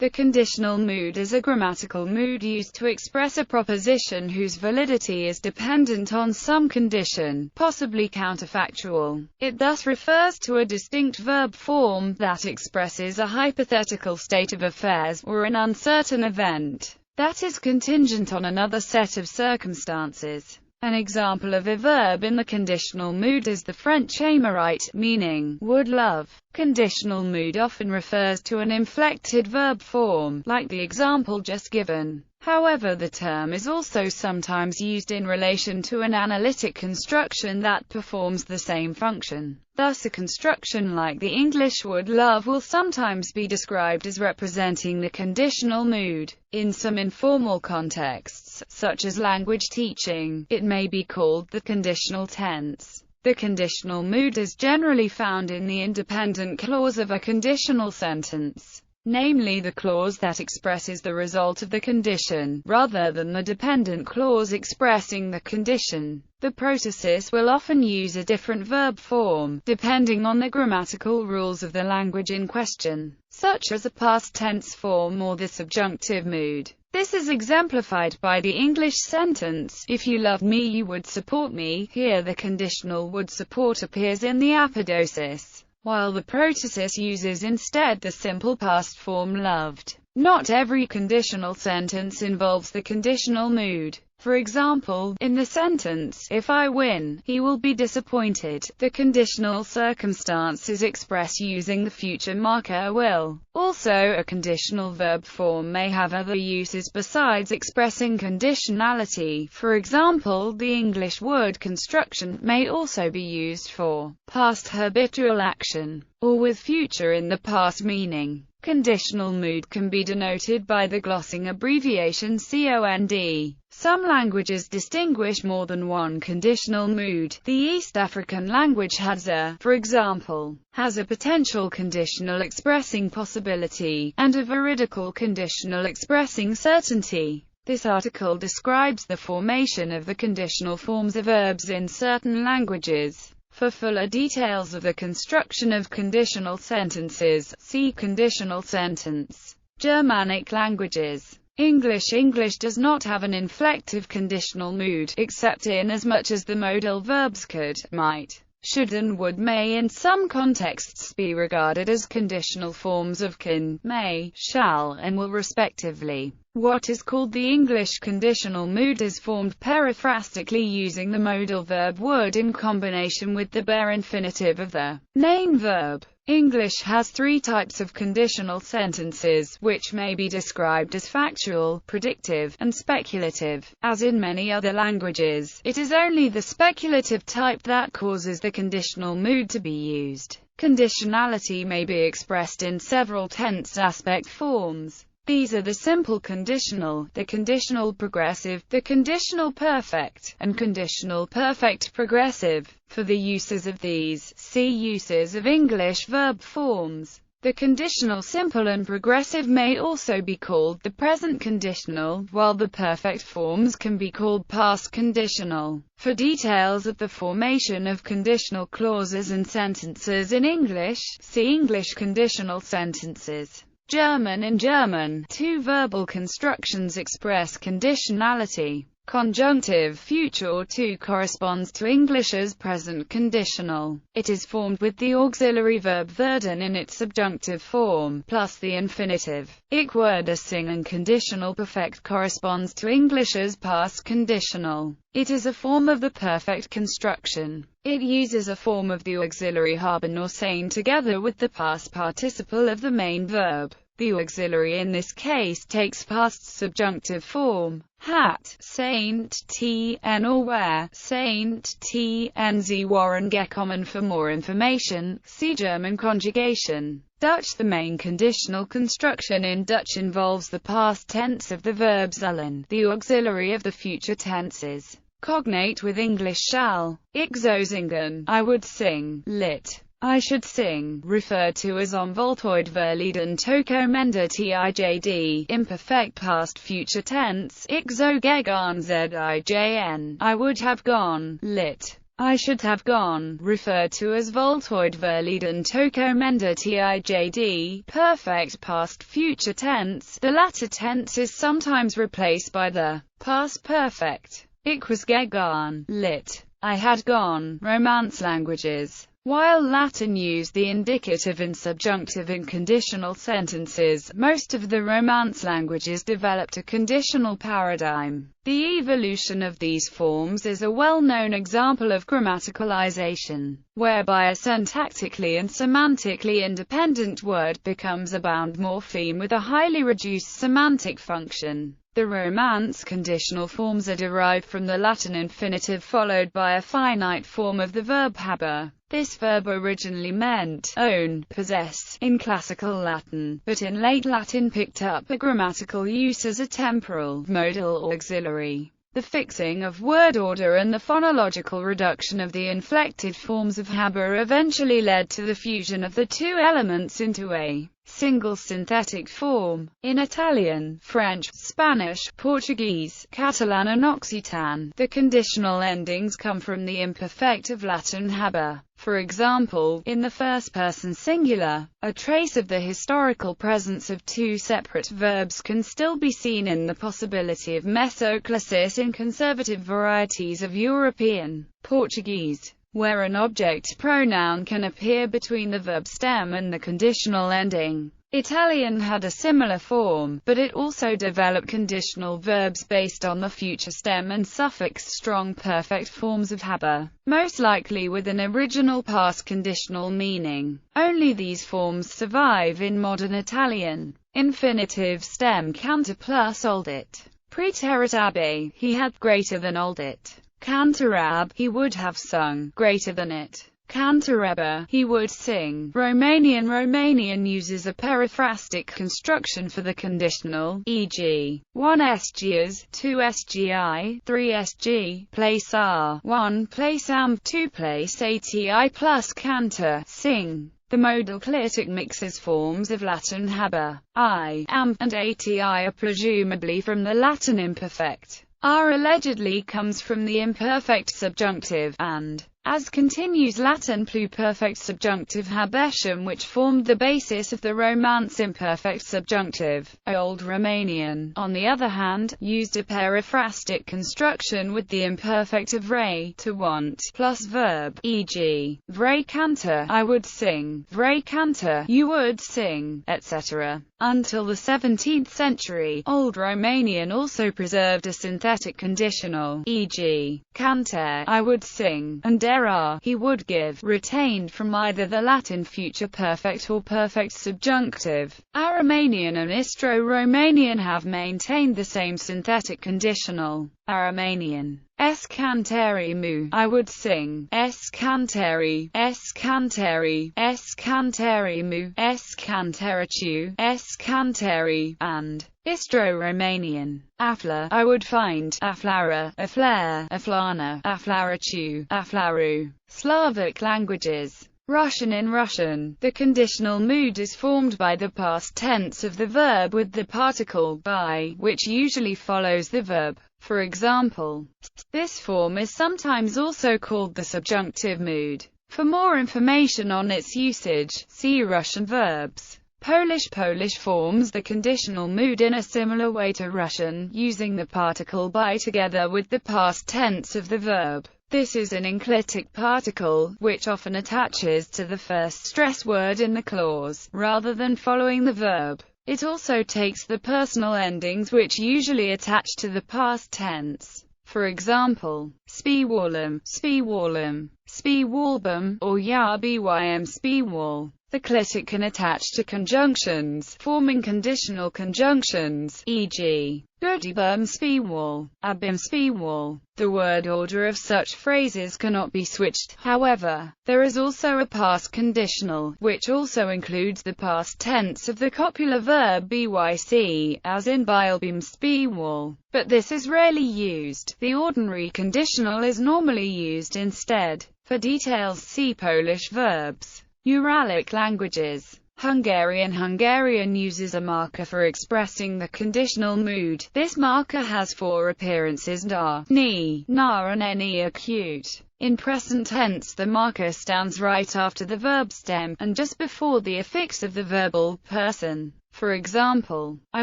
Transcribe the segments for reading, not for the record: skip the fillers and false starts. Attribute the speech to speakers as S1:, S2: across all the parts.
S1: The conditional mood is a grammatical mood used to express a proposition whose validity is dependent on some condition, possibly counterfactual. It thus refers to a distinct verb form that expresses a hypothetical state of affairs, or an uncertain event, that is contingent on another set of circumstances. An example of a verb in the conditional mood is the French aimerait, meaning would love. Conditional mood often refers to an inflected verb form, like the example just given. However, the term is also sometimes used in relation to an analytic construction that performs the same function. Thus, a construction like the English would love will sometimes be described as representing the conditional mood. In some informal contexts, such as language teaching, it may be called the conditional tense. The conditional mood is generally found in the independent clause of a conditional sentence, namely the clause that expresses the result of the condition, rather than the dependent clause expressing the condition. The protasis will often use a different verb form, depending on the grammatical rules of the language in question, such as a past tense form or the subjunctive mood. This is exemplified by the English sentence, "If you loved me you would support me." Here the conditional would support appears in the apodosis, while the protasis uses instead the simple past form loved. Not every conditional sentence involves the conditional mood. For example, in the sentence, "If I win, he will be disappointed," the conditional circumstance is expressed using the future marker will. Also, a conditional verb form may have other uses besides expressing conditionality. For example, the English would construction may also be used for past habitual action, or with future in the past meaning. Conditional mood can be denoted by the glossing abbreviation COND. Some languages distinguish more than one conditional mood. The East African language Hadza, for example, has a potential conditional expressing possibility, and a veridical conditional expressing certainty. This article describes the formation of the conditional forms of verbs in certain languages. For fuller details of the construction of conditional sentences, see conditional sentence. Germanic languages. English does not have an inflective conditional mood, except in as much as the modal verbs could, might, should and would may in some contexts be regarded as conditional forms of can, may, shall, and will respectively. What is called the English conditional mood is formed periphrastically using the modal verb would in combination with the bare infinitive of the main verb. English has three types of conditional sentences, which may be described as factual, predictive, and speculative. As in many other languages, it is only the speculative type that causes the conditional mood to be used. Conditionality may be expressed in several tense aspect forms. These are the simple conditional, the conditional progressive, the conditional perfect, and conditional perfect progressive. For the uses of these, see uses of English verb forms. The conditional simple and progressive may also be called the present conditional, while the perfect forms can be called past conditional. For details of the formation of conditional clauses and sentences in English, see English conditional sentences. German. In German, two verbal constructions express conditionality. Conjunctive future or to corresponds to English's present conditional. It is formed with the auxiliary verb werden in its subjunctive form, plus the infinitive. Ich würde singen. Conditional perfect corresponds to English's past conditional. It is a form of the perfect construction. It uses a form of the auxiliary haben or sein together with the past participle of the main verb. The auxiliary in this case takes past subjunctive form. Hat, Saint, T-N or where, Saint, T-N. Sie waren gekommen. For more information, see German conjugation. Dutch. The main conditional construction in Dutch involves the past tense of the verb zullen, the auxiliary of the future tenses. Cognate with English shall. Ik zou zingen, I would sing. Lit. I should sing, referred to as onvoltooid verleden toekomende tijd, imperfect past future tense, ik zou gegaan zijn, I would have gone, lit. I should have gone, referred to as voltoid verleden tokomenda tijd, perfect past future tense. The latter tense is sometimes replaced by the past perfect. Ich was gegangen, lit. I had gone. Romance languages. While Latin used the indicative and subjunctive in conditional sentences, most of the Romance languages developed a conditional paradigm. The evolution of these forms is a well-known example of grammaticalization, whereby a syntactically and semantically independent word becomes a bound morpheme with a highly reduced semantic function. The Romance conditional forms are derived from the Latin infinitive followed by a finite form of the verb haber. This verb originally meant own, possess, in classical Latin, but in late Latin picked up a grammatical use as a temporal, modal or auxiliary. The fixing of word order and the phonological reduction of the inflected forms of haber eventually led to the fusion of the two elements into a single synthetic form. In Italian, French, Spanish, Portuguese, Catalan and Occitan, the conditional endings come from the imperfect of Latin haber. For example, in the first-person singular, a trace of the historical presence of two separate verbs can still be seen in the possibility of mesoclasis in conservative varieties of European Portuguese, where an object pronoun can appear between the verb stem and the conditional ending. Italian had a similar form, but it also developed conditional verbs based on the future stem and suffix strong perfect forms of haber, most likely with an original past conditional meaning. Only these forms survive in modern Italian. Infinitive stem canter plus oldit. Praeterit abe, he had greater than oldit. Canterab, he would have sung, greater than it. Cantereba, he would sing. Romanian uses a periphrastic construction for the conditional, e.g., 1 sgis, 2 sgi, 3 sg, place are, 1 place am, 2 place ati plus canter, sing. The modal clitic mixes forms of Latin haber, I, am, and ati are presumably from the Latin imperfect. Are allegedly comes from the imperfect subjunctive, and, as continues Latin pluperfect subjunctive habetium which formed the basis of the Romance imperfect subjunctive. Old Romanian, on the other hand, used a periphrastic construction with the imperfect of vrei, to want, plus verb, e.g., vrei canter, I would sing, vrei canter, you would sing, etc. Until the 17th century, Old Romanian also preserved a synthetic conditional, e.g., canter, I would sing, and era, he would give, retained from either the Latin future perfect or perfect subjunctive. Aromanian and Istro-Romanian have maintained the same synthetic conditional. Aromanian. Es canteri mu, I would sing, es canteri, es canteri, es canteri mu, es cantericu, es canteri, and Istro-Romanian. Afla, I would find, aflara, aflare, aflana, aflarachu, aflaru. Slavic languages. Russian. In Russian, the conditional mood is formed by the past tense of the verb with the particle by, which usually follows the verb. For example, this form is sometimes also called the subjunctive mood. For more information on its usage, see Russian verbs. Polish forms the conditional mood in a similar way to Russian, using the particle by together with the past tense of the verb. This is an enclitic particle, which often attaches to the first stress word in the clause, rather than following the verb. It also takes the personal endings which usually attach to the past tense. For example, spiewalem, spiewalem, spiewalbum, or ya bym spiewal. The clitic can attach to conjunctions, forming conditional conjunctions, e.g., Gudibum spiewal, abim spiewal. The word order of such phrases cannot be switched, however. There is also a past conditional, which also includes the past tense of the copular verb byc, as in bilbim spiewal. But this is rarely used. The ordinary conditional is normally used instead. For details see Polish verbs. Uralic languages. Hungarian uses a marker for expressing the conditional mood. This marker has 4 appearances: da, ni, na and any acute. In present tense the marker stands right after the verb stem, and just before the affix of the verbal person. For example, I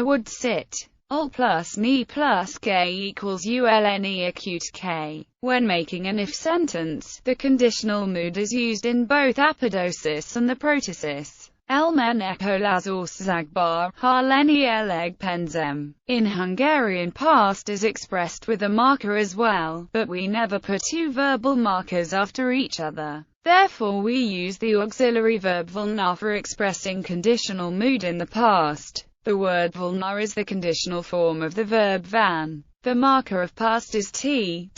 S1: would sit. Ul plus ni plus k equals ulne acute k. When making an if sentence, the conditional mood is used in both apodosis and the protasis. Elmen ekolazos zagbar, harleni eleg penzem. In Hungarian past is expressed with a marker as well, but we never put two verbal markers after each other. Therefore we use the auxiliary verb volna for expressing conditional mood in the past. The word volna is the conditional form of the verb van. The marker of past is t,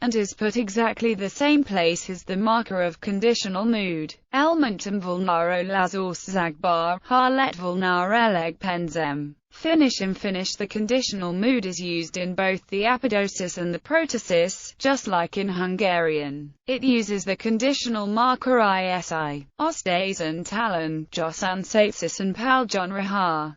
S1: and is put exactly the same place as the marker of conditional mood. Elmentum volnaro lazos zagbar, harlet volnar eleg penzem. Finish. The conditional mood is used in both the apodosis and the protasis, just like in Hungarian. It uses the conditional marker isi. Ostézen talon, Josan Satsis and Paljon Rahar.